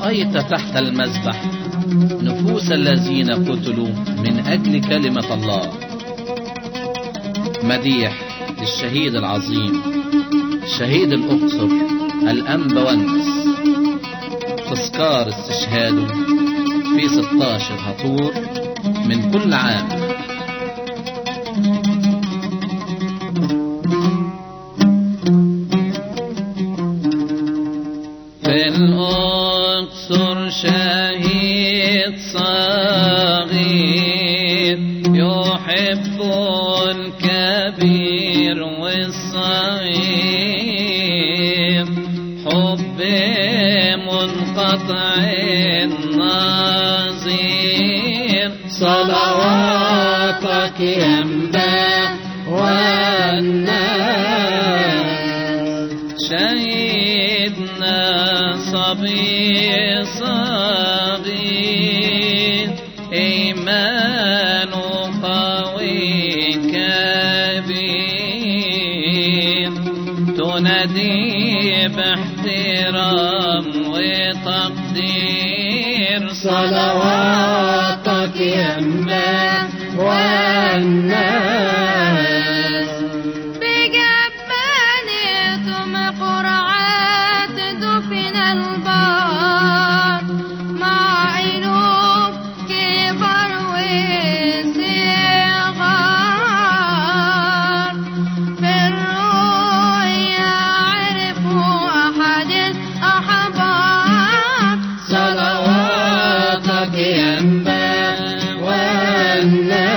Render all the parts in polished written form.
رأيت تحت المذبح نفوس الذين قتلوا من أجل كلمة الله. مديح للشهيد العظيم شهيد الأقصر الأنبا ونس، تذكار استشهاده في 16 هطور من كل عام. في الأقصر شهيد صغير يحب الكبير والصغير، حب منقطع النظير. صلواتك ينبع والناس، شهيدنا صبي صغير إيمانه قوي كبير، تنادي باحترام وتقدير. صلواتك ينبع والناس، بجبانكم قرعات دفن البار، مع عينوب كبر وصغار، في الرؤيا عرفوا أحد الأحبار. صلواتك ينبع والناس،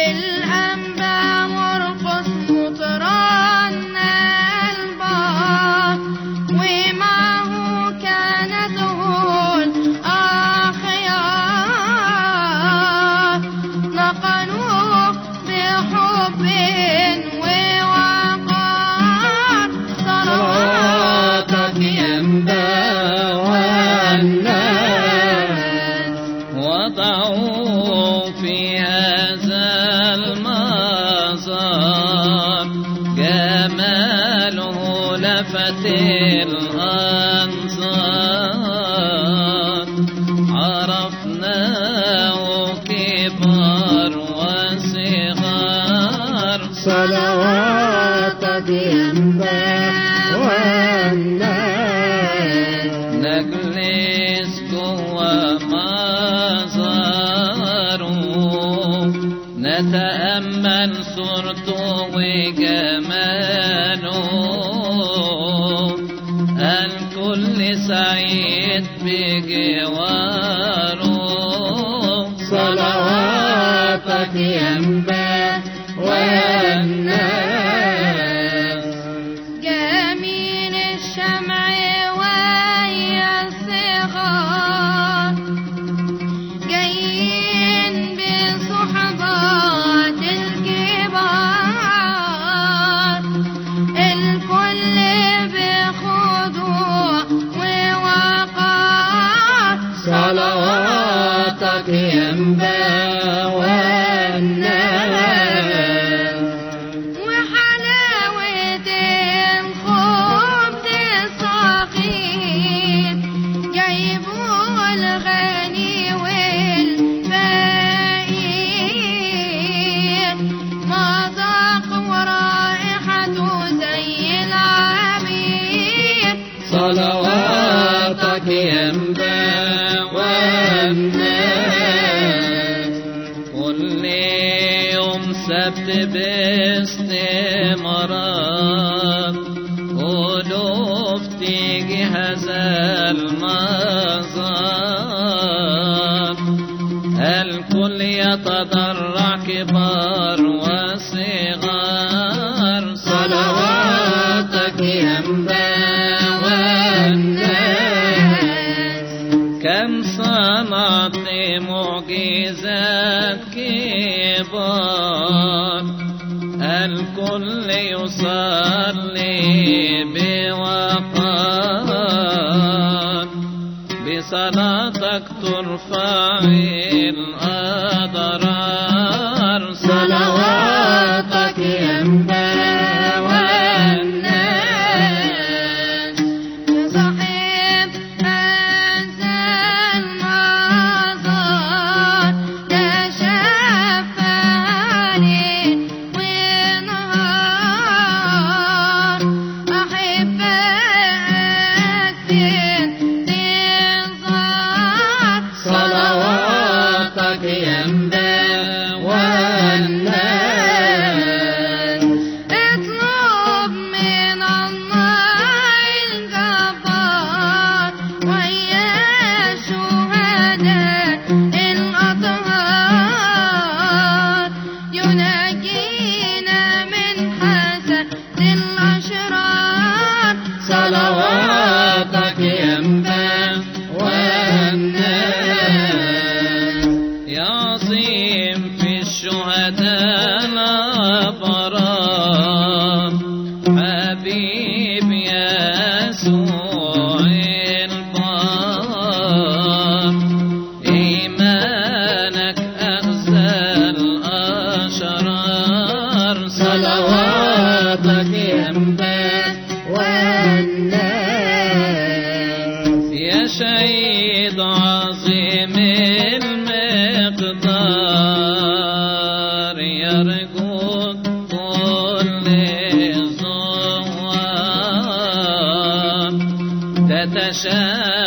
الأنبا مرقس مطران البار، ومعه كانته الأخيار، نقلوه بحب ووقار. صلواتك ينبع والناس، وضعوا في هذا المزار جماله لفت الأنظار، عرفناه كبار وصغار. صلواتك ينبع والناس، نجلس جوا مزاره نتأمل صورته وجماله، الكل سعيد بجواره. صلواتك ينبع والناس، جميل الشمع ويا الصغار، جايين بصحبات الكبار، الكل بخضوع ووقار. صلواتك ينبع والناس، وحلاوة الخبز الصغير، جايبوا الغني والفقير، مذاق ورائحته زي العبير. صلواتك ينبع والناس، كل يوم سبت باستمرار ألوف تيجي هذا المزار، الكل يتضرع كبار وصغار. صلواتك ينبع والناس، كم صنعت معجزات كبار، الكل يصلي بوقار، بصلاتك ترفع الأضرار. صلواتك ينبع والناس، صحيح صلواتك ينبع والناس يا عظيم في الشهداء الأبرار حبيب يسوع البار إيمانك أغزى الأشرار صلواتك ينبع والناس يا شهيد عظيم المقدار يرجوك كل الزوار تتشاء